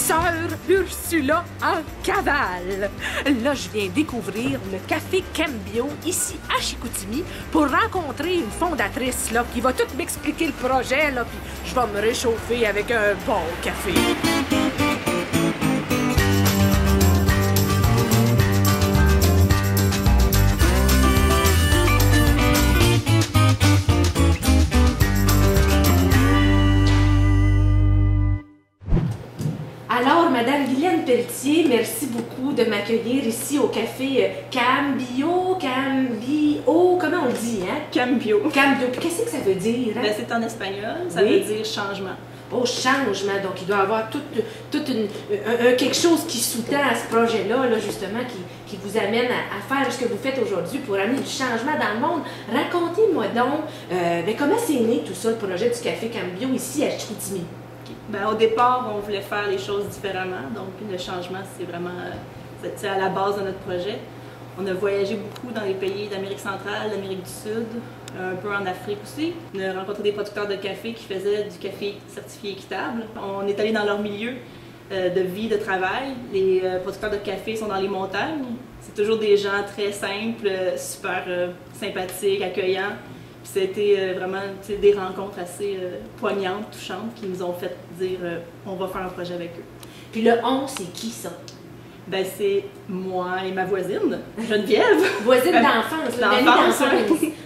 Sœur Ursula en cavale. Là, je viens découvrir le café Cambio ici à Chicoutimi pour rencontrer une fondatrice là, qui va tout m'expliquer le projet, là, puis je vais me réchauffer avec un bon café. Alors, Madame Guylaine Pelletier, merci beaucoup de m'accueillir ici au café Cambio, comment on le dit, hein? Cambio. Cambio. Puis qu'est-ce que ça veut dire? Hein? Ben, c'est en espagnol, ça veut dire changement. Oh, changement. Donc, il doit y avoir quelque chose qui sous-tend à ce projet-là, là, justement, qui vous amène à faire ce que vous faites aujourd'hui pour amener du changement dans le monde. Racontez-moi donc, comment c'est né tout ça, le projet du café Cambio ici à Chicoutimi? Ben, au départ, on voulait faire les choses différemment, donc le changement, c'est vraiment à la base de notre projet. On a voyagé beaucoup dans les pays d'Amérique centrale, d'Amérique du Sud, un peu en Afrique aussi. On a rencontré des producteurs de café qui faisaient du café certifié équitable. On est allé dans leur milieu de vie, de travail. Les producteurs de café sont dans les montagnes. C'est toujours des gens très simples, super sympathiques, accueillants. C'était vraiment des rencontres assez poignantes, touchantes, qui nous ont fait dire on va faire un projet avec eux. Puis le on, c'est qui ça? Ben, c'est moi et ma voisine, Geneviève. Voisine d'enfance, d'enfance.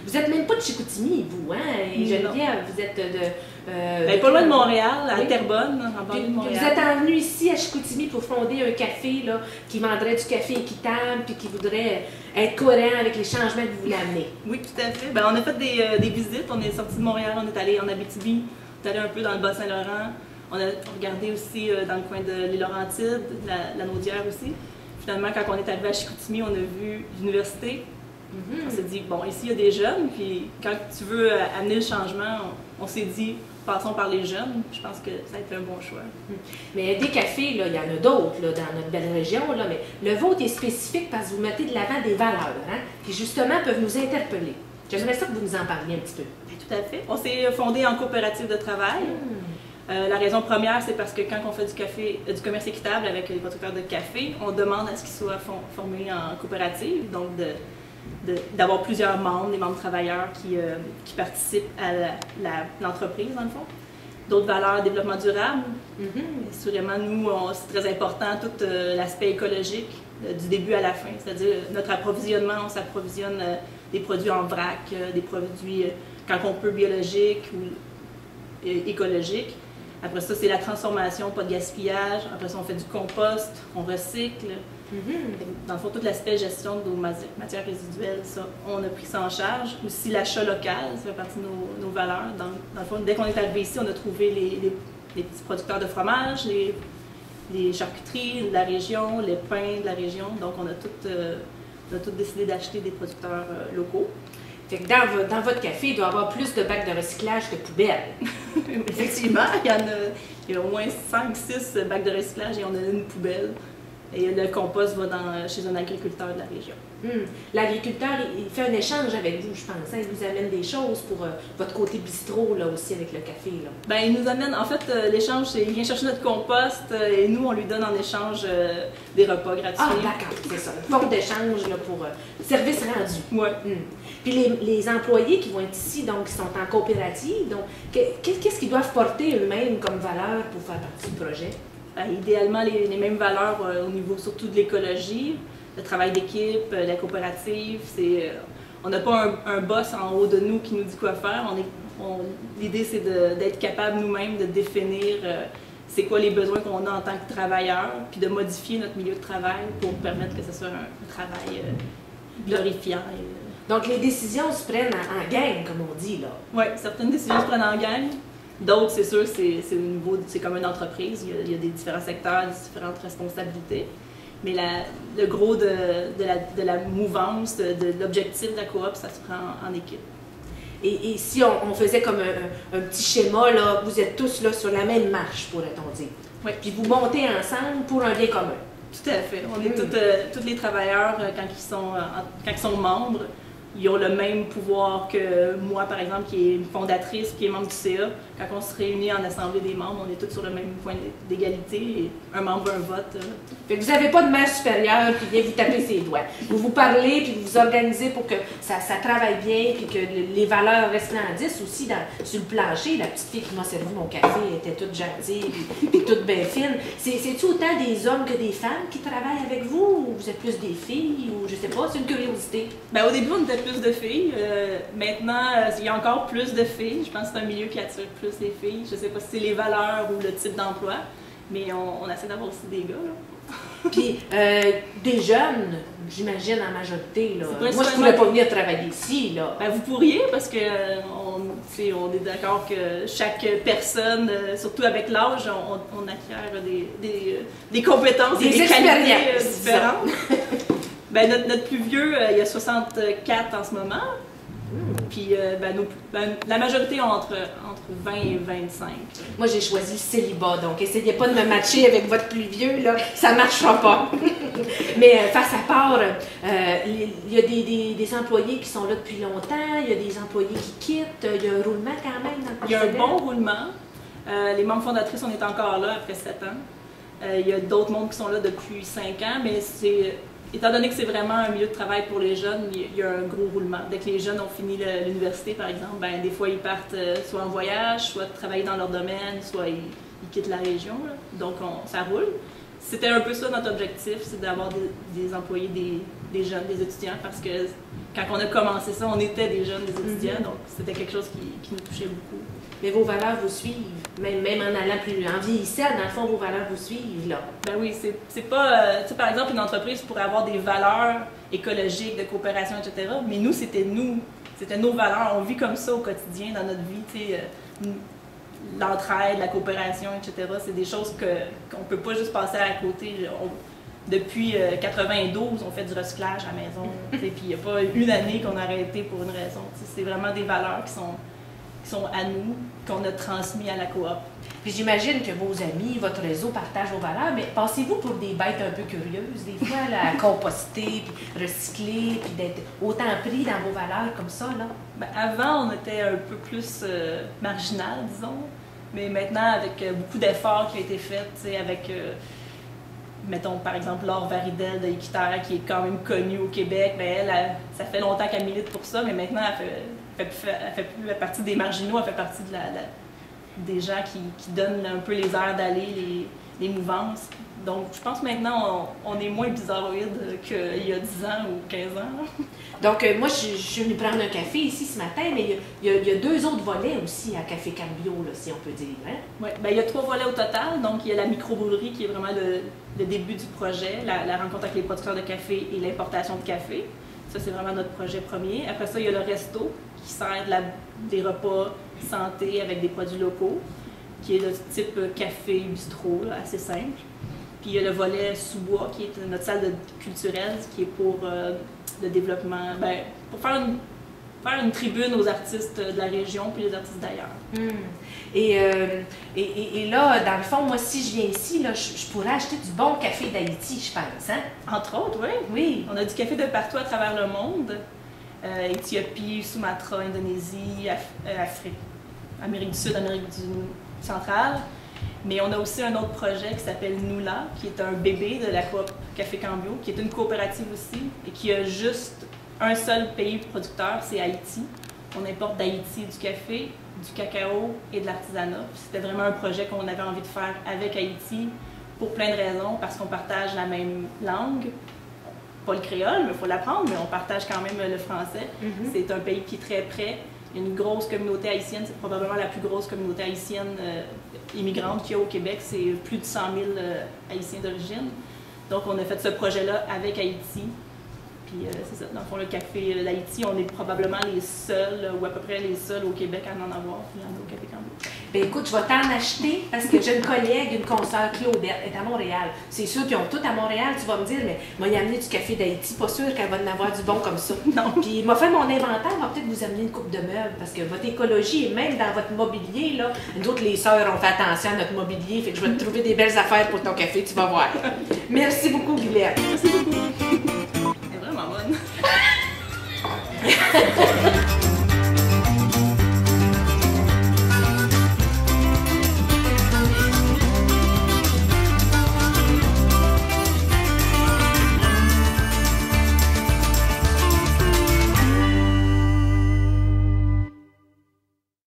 Vous êtes même pas de Chicoutimi, vous, hein? Et Geneviève, vous êtes de... ben, pas loin de Montréal, à Terrebonne, en banlieue de Montréal. Vous êtes envenu ici à Chicoutimi pour fonder un café là, qui vendrait du café équitable puis qui voudrait être cohérent avec les changements que vous voulez amener. Oui, tout à fait. Ben, on a fait des visites, on est sorti de Montréal, on est allé en Abitibi, on est allé un peu dans le Bas-Saint-Laurent. On a regardé aussi dans le coin de l'île Laurentide, la Naudière aussi. Finalement, quand on est arrivé à Chicoutimi, on a vu l'université. On s'est dit, bon, ici, il y a des jeunes, puis quand tu veux amener le changement, on s'est dit, passons par les jeunes. Je pense que ça a été un bon choix. Mais des cafés, là, il y en a d'autres là, dans notre belle région, là, mais le vôtre est spécifique parce que vous mettez de l'avant des valeurs, hein, qui justement peuvent nous interpeller. J'aimerais ça que vous nous en parliez un petit peu. Tout à fait. On s'est fondé en coopérative de travail. La raison première, c'est parce que quand on fait du commerce équitable avec les producteurs de café, on demande à ce qu'ils soient formés en coopérative, donc d'avoir plusieurs membres, des membres travailleurs qui participent à l'entreprise, dans le fond. D'autres valeurs, développement durable. Assurément, nous, c'est très important, tout l'aspect écologique, du début à la fin. C'est-à-dire, notre approvisionnement, on s'approvisionne des produits en vrac, des produits, quand on peut, biologiques ou écologiques. Après ça, c'est la transformation, pas de gaspillage. Après ça, on fait du compost, on recycle. Dans le fond, tout l'aspect gestion de nos matières résiduelles, ça, on a pris ça en charge. Aussi, l'achat local, ça fait partie de nos valeurs. Dans le fond, dès qu'on est arrivé ici, on a trouvé les petits producteurs de fromage, les charcuteries de la région, les pains de la région. Donc, on a tout décidé d'acheter des producteurs locaux. Fait que dans votre café, il doit y avoir plus de bacs de recyclage que de poubelles. Effectivement, il y a au moins 5-6 bacs de recyclage et on a une poubelle. Et le compost va chez un agriculteur de la région. L'agriculteur, il fait un échange avec vous, je pense. Hein? Il vous amène des choses pour votre côté bistrot, là, aussi, avec le café. Là. Bien, il nous amène, en fait, l'échange, c'est il vient chercher notre compost et nous, on lui donne en échange des repas gratuits. Ah, d'accord, c'est ça. Une forme d'échange pour service rendu. Oui. Puis les employés qui vont être ici, donc, qui sont en coopérative, donc, qu'est-ce qu'ils doivent porter eux-mêmes comme valeur pour faire partie du projet? Idéalement, les mêmes valeurs au niveau surtout de l'écologie, le travail d'équipe, la coopérative. On n'a pas un boss en haut de nous qui nous dit quoi faire. L'idée, c'est d'être capable nous-mêmes de définir c'est quoi les besoins qu'on a en tant que travailleurs, puis de modifier notre milieu de travail pour permettre que ce soit un travail glorifiant. Donc, les décisions se prennent en gang, comme on dit, là. Oui, certaines décisions se prennent en gang. D'autres, c'est sûr, c'est comme une entreprise. Il y a des différents secteurs, des différentes responsabilités. Mais le gros de la mouvance, de l'objectif de la coop, ça se prend en équipe. Et si on faisait comme un petit schéma, là, vous êtes tous là sur la même marche, pourrait-on dire. Oui. Puis vous montez ensemble pour un bien commun. Tout à fait. On est tous les travailleurs, quand ils sont membres, ils ont le même pouvoir que moi, par exemple, qui est une fondatrice, qui est membre du CA. Quand on se réunit en assemblée des membres, on est tous sur le même point d'égalité et un membre, un vote. Fait que vous n'avez pas de mère supérieure qui vient vous taper ses doigts. Vous vous parlez puis vous vous organisez pour que ça travaille bien puis que les valeurs resplendissent aussi sur le plancher. La petite fille qui m'a servi mon café était toute gentille puis toute bien fine. C'est-tu autant des hommes que des femmes qui travaillent avec vous ou vous êtes plus des filles ou je sais pas, c'est une curiosité? Ben, au début, on était plus de filles. Maintenant, il y a encore plus de filles. Je pense que c'est un milieu qui attire plus les filles. Je sais pas si c'est les valeurs ou le type d'emploi, mais on essaie d'avoir aussi des gars, là. Puis, des jeunes, j'imagine, en majorité, là. Moi, je pourrais pas venir travailler ici, là. Ben, vous pourriez, parce que on est d'accord que chaque personne, surtout avec l'âge, on acquiert des compétences et des qualités différentes. Ben, notre plus vieux, il a 64 en ce moment. Puis la majorité ont entre 20 et 25. Moi, j'ai choisi le célibat, donc essayez pas de me matcher avec votre plus vieux, là, ça marchera pas. Mais face à part, il y a des employés qui sont là depuis longtemps, il y a des employés qui quittent, il y a un roulement quand même dans le Il y a un bon roulement. Les membres fondatrices, on est encore là après 7 ans. Il y a d'autres membres qui sont là depuis 5 ans, mais étant donné que c'est vraiment un milieu de travail pour les jeunes, il y a un gros roulement. Dès que les jeunes ont fini l'université, par exemple, ben, des fois ils partent soit en voyage, soit travailler dans leur domaine, soit ils quittent la région. Là. Donc ça roule. C'était un peu ça notre objectif, c'est d'avoir des employés, des jeunes, des étudiants, parce que quand on a commencé ça, on était des jeunes, des étudiants, donc c'était quelque chose qui nous touchait beaucoup. Mais vos valeurs vous suivent, même en allant plus en vieillissant, dans le fond, vos valeurs vous suivent, là. Ben oui, c'est pas... tu sais, par exemple, une entreprise pourrait avoir des valeurs écologiques, de coopération, etc., mais nous, c'était nos valeurs. On vit comme ça au quotidien, dans notre vie, tu sais, l'entraide, la coopération, etc., c'est des choses qu'on peut pas juste passer à côté. Depuis 92, on fait du recyclage à la maison, puis il n'y a pas une année qu'on a arrêté pour une raison. C'est vraiment des valeurs qui sont à nous, qu'on a transmis à la coop. Puis j'imagine que vos amis, votre réseau partagent vos valeurs, mais passez-vous pour des bêtes un peu curieuses, des fois, là, à composter, puis recycler, puis d'être autant pris dans vos valeurs comme ça, là? Ben, avant, on était un peu plus marginal, disons, mais maintenant, avec beaucoup d'efforts qui ont été faits, tu sais, avec... mettons, par exemple, Laure Varidel de Équiterre, qui est quand même connue au Québec, ben elle, ça fait longtemps qu'elle milite pour ça, mais maintenant, elle fait plus partie des marginaux, elle fait partie des gens qui donnent un peu les airs d'aller, les mouvances. Donc, je pense maintenant, on est moins bizarroïde qu'il y a 10 ans ou 15 ans. Donc, moi, je suis venue prendre un café ici ce matin, mais il y a 2 autres volets aussi à Café Cambio, là, si on peut dire. Hein? Oui, ben, il y a 3 volets au total. Donc, il y a la microbrûlerie qui est vraiment le début du projet, la rencontre avec les producteurs de café et l'importation de café. Ça, c'est vraiment notre projet premier. Après ça, il y a le resto qui sert des repas santé avec des produits locaux, qui est de type café, bistrot, là, assez simple. Puis il y a le volet sous-bois, qui est notre salle culturelle, qui est pour le développement, ben, pour faire une tribune aux artistes de la région puis les artistes d'ailleurs. Et là, dans le fond, moi, si je viens ici, là, je pourrais acheter du bon café d'Haïti, je pense, hein? Entre autres, oui. Oui. On a du café de partout à travers le monde. Éthiopie, Sumatra, Indonésie, Afrique, Amérique du Sud, Amérique centrale. Mais on a aussi un autre projet qui s'appelle Noula, qui est un bébé de la coop Café Cambio, qui est une coopérative aussi, et qui a juste un seul pays producteur, c'est Haïti. On importe d'Haïti du café, du cacao et de l'artisanat. C'était vraiment un projet qu'on avait envie de faire avec Haïti pour plein de raisons, parce qu'on partage la même langue. Pas le créole, mais il faut l'apprendre, mais on partage quand même le français. C'est un pays qui est très près. Il y a une grosse communauté haïtienne, c'est probablement la plus grosse communauté haïtienne immigrante qu'il y a au Québec. C'est plus de 100 000 Haïtiens d'origine. Donc, on a fait ce projet-là avec Haïti. Puis, c'est ça, dans le fond, le café d'Haïti, on est probablement les seuls, ou à peu près les seuls au Québec à en avoir. Il y en a au Café Cambio. Bien, écoute, je vais t'en acheter parce que j'ai une collègue, une consoeur, Claudette, elle est à Montréal. C'est sûr qu'ils ont tout à Montréal, tu vas me dire, mais moi, y amener du café d'Haïti, pas sûr qu'elle va en avoir du bon comme ça. Non. Puis, il m'a fait mon inventaire, va peut-être vous amener une coupe de meubles parce que votre écologie, et même dans votre mobilier, là, nous autres, les sœurs, on fait attention à notre mobilier, fait que je vais te trouver des belles affaires pour ton café, tu vas voir. Merci beaucoup, Guylaine. Merci beaucoup. Elle est vraiment bonne. Bye!